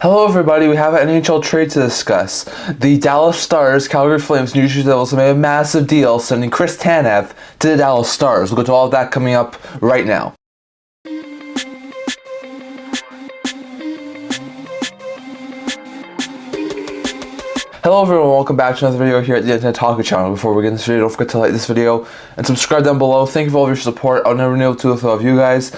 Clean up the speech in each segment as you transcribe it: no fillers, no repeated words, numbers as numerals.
Hello everybody, we have an NHL trade to discuss. The Dallas Stars, Calgary Flames, New Jersey Devils have made a massive deal sending Tanev to the Dallas Stars. We'll go to all of that coming up right now. Hello everyone, welcome back to another video here at the Internet Talker channel. Before we get into this video, don't forget to like this video and subscribe down below. Thank you for all of your support. I'll never be able to do it without you guys.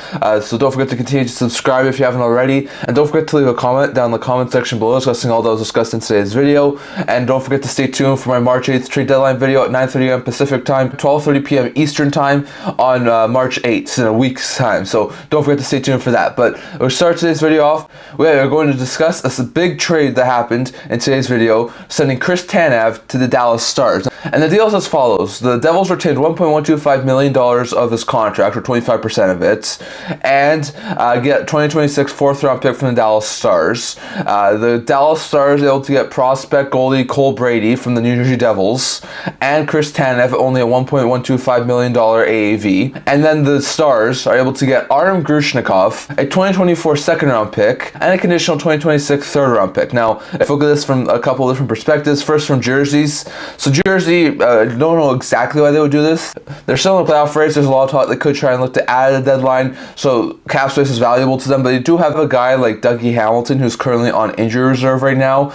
So don't forget to continue to subscribe if you haven't already. And don't forget to leave a comment down in the comment section below discussing all that was discussed in today's video. And don't forget to stay tuned for my March 8th trade deadline video at 9:30 a.m. Pacific time, 12:30 p.m. Eastern time on March 8th in a week's time. So don't forget to stay tuned for that. But we'll start today's video off. We are going to discuss this big trade that happened in today's video, sending Tanev to the Dallas Stars. And the deal is as follows. The Devils retained $1.125 million of his contract, or 25% of it, and get 2026 fourth round pick from the Dallas Stars. The Dallas Stars are able to get prospect goalie Brady from the New Jersey Devils, and Tanev only a $1.125 million AAV. And then the Stars are able to get Artem Grushnikov, a 2024 second round pick, and a conditional 2026 third round pick. Now, if we look at this from a couple of different perspectives, first from jerseys. So Jersey, don't know exactly why they would do this. They're still in the playoff race. There's a lot of talk they could try and look to add a deadline, so cap space is valuable to them. But they do have a guy like Dougie Hamilton who's currently on injury reserve right now.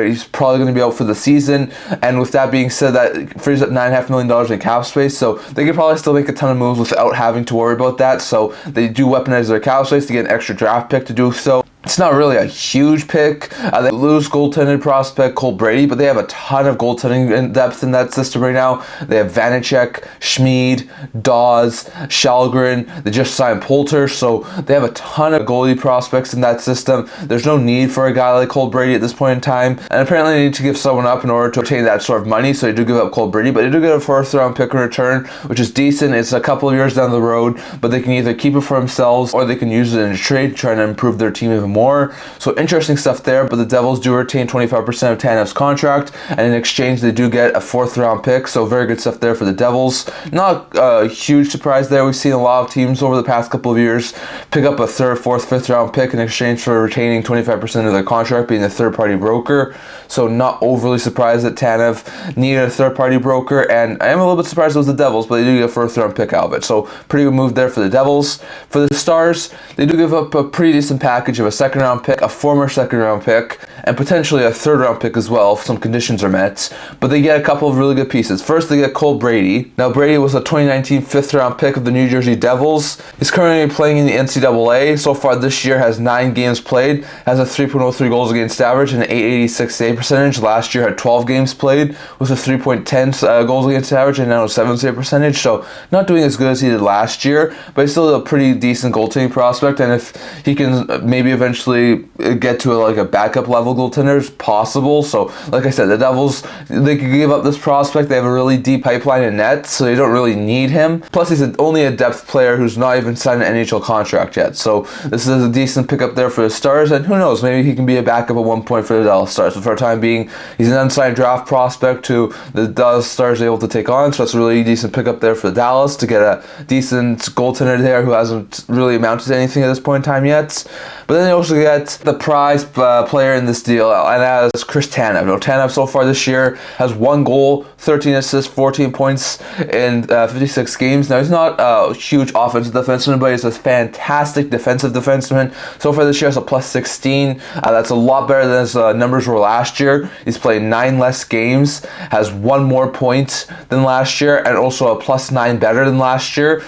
He's probably going to be out for the season. And with that being said, that frees up $9.5 million in cap space. So they could probably still make a ton of moves without having to worry about that. So they do weaponize their cap space to get an extra draft pick to do so. It's not really a huge pick. They lose goaltending prospect Brady, but they have a ton of goaltending depth in that system right now. They have Vanacek, Schmid, Dawes, Shalgren. They just signed Poulter, so they have a ton of goalie prospects in that system. There's no need for a guy like Brady at this point in time, and apparently they need to give someone up in order to obtain that sort of money, so they do give up Brady, but they do get a fourth round pick in return, which is decent. It's a couple of years down the road, but they can either keep it for themselves or they can use it in a trade, trying to improve their team even more. So interesting stuff there, but the Devils do retain 25% of Tanev's contract, and in exchange they do get a fourth round pick, so very good stuff there for the Devils. Not a huge surprise there. We've seen a lot of teams over the past couple of years pick up a third, fourth, fifth round pick in exchange for retaining 25% of their contract, being a third party broker. So not overly surprised that Tanev needed a third party broker, and I am a little bit surprised it was the Devils, but they do get a fourth round pick out of it. So pretty good move there for the Devils. For the Stars, they do give up a pretty decent package of a second round pick, a former second round pick, and potentially a third round pick as well if some conditions are met. But they get a couple of really good pieces. First, they get Brady. Now, Brady was a 2019 fifth round pick of the New Jersey Devils. He's currently playing in the NCAA. So far this year has 9 games played, has a 3.03 goals against average and an 886 save percentage. Last year had 12 games played with a 3.10 goals against average and now a 7 save percentage. So not doing as good as he did last year, but he's still a pretty decent goaltending prospect. And if he can maybe eventually get to a backup level goaltender, is possible. So like I said, the Devils, they could give up this prospect. They have a really deep pipeline in net, so they don't really need him. Plus he's only a depth player who's not even signed an NHL contract yet. So this is a decent pickup there for the Stars, and who knows, maybe he can be a backup at one point for the Dallas Stars. But for the time being, he's an unsigned draft prospect who the Dallas Stars are able to take on, so it's a really decent pickup there for the Dallas to get a decent goaltender there who hasn't really amounted to anything at this point in time yet. But then they also get the prize player in this deal, and that is Tanev. Now, Tanev so far this year has 1 goal, 13 assists, 14 points in 56 games. Now, he's not a huge offensive defenseman, but he's a fantastic defensive defenseman. So far this year has a plus 16. That's a lot better than his numbers were last year. He's played 9 less games, has 1 more point than last year, and also a plus 9 better than last year.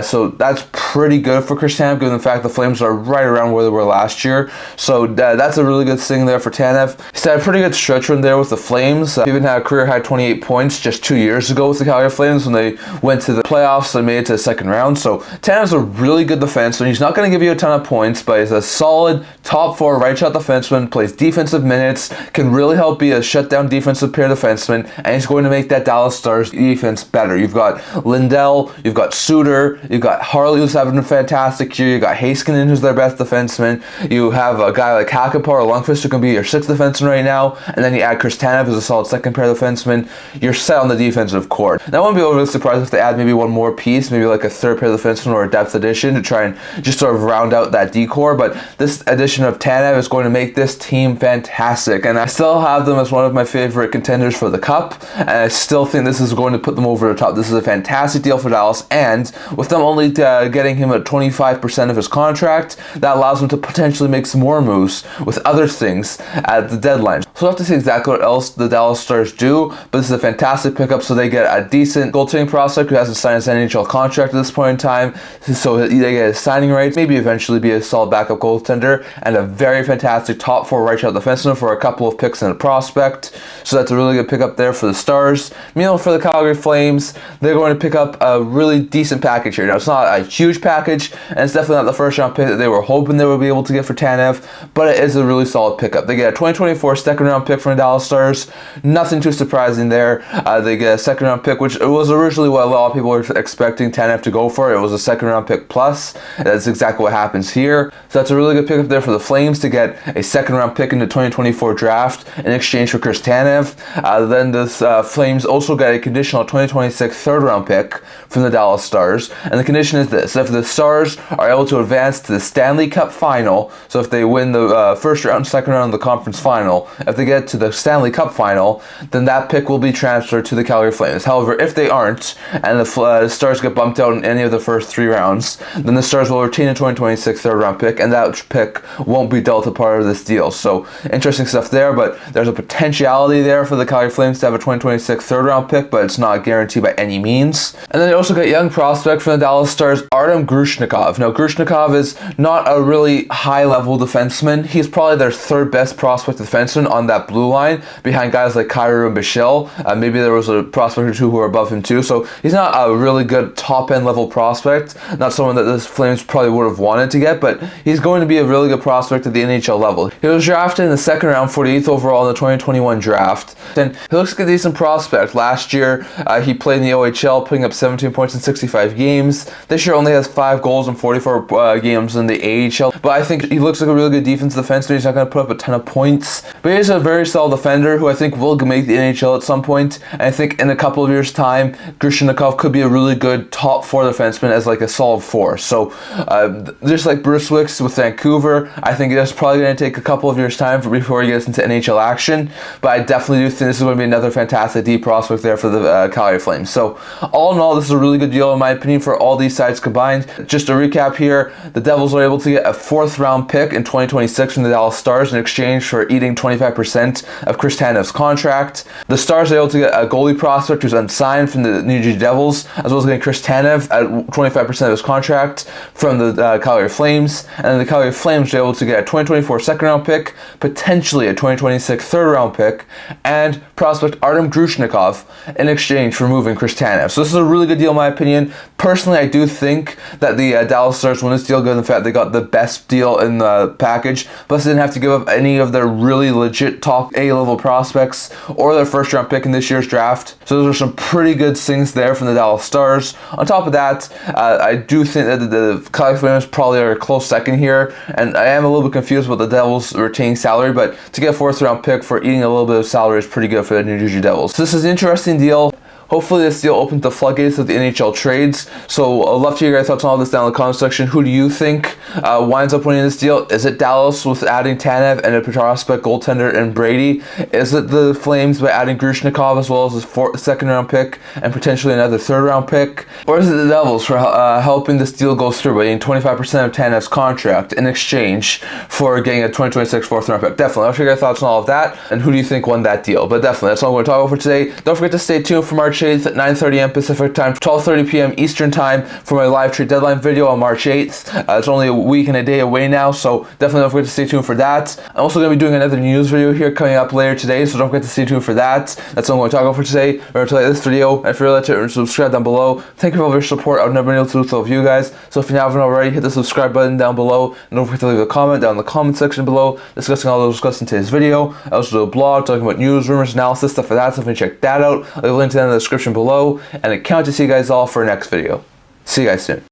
So that's pretty good for Tanev, given the fact the Flames are right around where they were last year. So that's a really good thing there for Tanev. He's had a pretty good stretch run there with the Flames. He even had a career high 28 points just 2 years ago with the Calgary Flames when they went to the playoffs and made it to the second round. So Tanev's a really good defenseman. He's not going to give you a ton of points, but he's a solid top 4 right shot defenseman, plays defensive minutes, can really help be a shutdown defensive pair defenseman, and he's going to make that Dallas Stars defense better. You've got Lindell, you've got Suter, you've got Harley who's having a fantastic year, you've got Heiskanen who's their best defenseman, you have a guy like Hakanpää or Lundqvist who can to be your 6th defenseman right now, and then you add Chris Tanev as a solid second pair defenseman, you're set on the defensive core. Now, I wouldn't be overly surprised if they add maybe one more piece, maybe like a third pair defenseman or a depth addition to try and just sort of round out that D-core, but this addition of Tanev is going to make this team fantastic, and I still have them as one of my favorite contenders for the Cup, and I still think this is going to put them over the top. This is a fantastic deal for Dallas, and with them only getting him at 25% of his contract, that allows him to potentially make some more moves with other things at the deadline. So we'll have to see exactly what else the Dallas Stars do, but this is a fantastic pickup, so they get a decent goaltending prospect who hasn't signed his NHL contract at this point in time, so they get his signing rights, maybe eventually be a solid backup goaltender, and a very fantastic top 4 right-shot defenseman for a couple of picks and a prospect. So that's a really good pickup there for the Stars. Meanwhile, for the Calgary Flames, they're going to pick up a really decent package here. Now, it's not a huge package, and it's definitely not the first-round pick that they were hoping they would be able to get for Tanev, but it is a really solid pickup. They get a 2024 second-round pick from the Dallas Stars. Nothing too surprising there. They get a second-round pick, which was originally what a lot of people were expecting Tanev to go for. It was a second-round pick plus. That's exactly what happens here. So that's a really good pickup there for the Flames to get a second-round pick in the 2024 draft in exchange for Chris Tanev. Then the Flames also get a conditional 2026 third-round pick from the Dallas Stars. And the condition is this: if the Stars are able to advance to the Stanley Cup final, so if they win the first round, second round of the conference final, if they get to the Stanley Cup final, then that pick will be transferred to the Calgary Flames. However, if they aren't, and the Stars get bumped out in any of the first 3 rounds, then the Stars will retain a 2026 third-round pick, and that pick won't be dealt a part of this deal. So, interesting stuff there, but there's a potentiality there for the Calgary Flames to have a 2026 third-round pick, but it's not guaranteed by any means. And then they also got young prospect from the Dallas Stars, Artem Grushnikov. Now, Grushnikov is not a really high-level defenseman. He's probably their 3rd best prospect defenseman on that blue line, behind guys like Kyrou and Bichelle. Maybe there was a prospect or two who were above him too, so he's not a really good top-end level prospect, not someone that the Flames probably would have wanted to get, but he's going to be a really good prospect at the NHL level. He was drafted in the 2nd round, 48th overall in the 2021 draft, and he looks like a decent prospect. Last year, he played in the OHL, putting up 17 points in 65 games. This year only has 5 goals in 44 games in the AHL, but I think he looks like a really good defensive defenseman. He's not going to put up a ton of points, but he's a very solid defender who I think will make the NHL at some point, and I think in a couple of years' time, Grushnikov could be a really good top 4 defenseman as like a solid 4. So just like Bruce Wicks with Vancouver, I think it's probably going to take a couple of years' time before he gets into NHL action, but I definitely do think this is going to be another fantastic D prospect there for the Calgary Flames. So all in all, this is a really good deal in my opinion for all these sides combined. Just to recap here, the Devils are able to get a 4th round pick in 2026 from the Dallas Stars in exchange for eating 25% of Chris Tanev's contract. The Stars are able to get a goalie prospect who's unsigned from the New Jersey Devils, as well as getting Chris Tanev at 25% of his contract from the Calgary Flames, and then the Calgary Flames are able to get a 2024 second round pick, potentially a 2026 third round pick, and prospect Artem Grushnikov in exchange for moving Chris Tanev. So this is a really good deal in my opinion. Personally, I do think that the Dallas Stars win this deal given the fact they got the best deal in the package, plus they didn't have to give up any of their really legit top A-level prospects or their first round pick in this year's draft. So those are some pretty good things there from the Dallas Stars. On top of that, I do think that the Calgary Flames probably are a close second here, and I am a little bit confused about the Devils retaining salary, but to get a 4th round pick for eating a little bit of salary is pretty good for the New Jersey Devils. So this is an interesting deal. Hopefully this deal opens the floodgates of the NHL trades. So I'd love to hear your guys' thoughts on all this down in the comment section. Who do you think winds up winning this deal? Is it Dallas with adding Tanev and a prospect goaltender and Brady? Is it the Flames by adding Grushnikov as well as his 2nd round pick and potentially another 3rd round pick? Or is it the Devils for helping this deal go through by getting 25% of Tanev's contract in exchange for getting a 2026 4th round pick? Definitely. I'll hear your thoughts on all of that. And who do you think won that deal? But definitely, that's all I'm going to talk about for today. Don't forget to stay tuned for March 8th at 9:30 a.m. Pacific time, 12:30 p.m. Eastern time for my live trade deadline video on March 8th. It's only a week and a day away now, so definitely don't forget to stay tuned for that. I'm also going to be doing another news video here coming up later today, so don't forget to stay tuned for that. That's all I'm going to talk about for today. Remember to like this video, and if you're related to subscribe down below. Thank you for all your support. I've never been able to do so with you guys, so if you haven't already, hit the subscribe button down below, and don't forget to leave a comment down in the comment section below discussing all those discussed in today's video. I also do a blog talking about news, rumors, analysis, stuff like that, so if you check that out, I'll leave a link to that in the description below, and I can't wait to see you guys all for our next video. See you guys soon.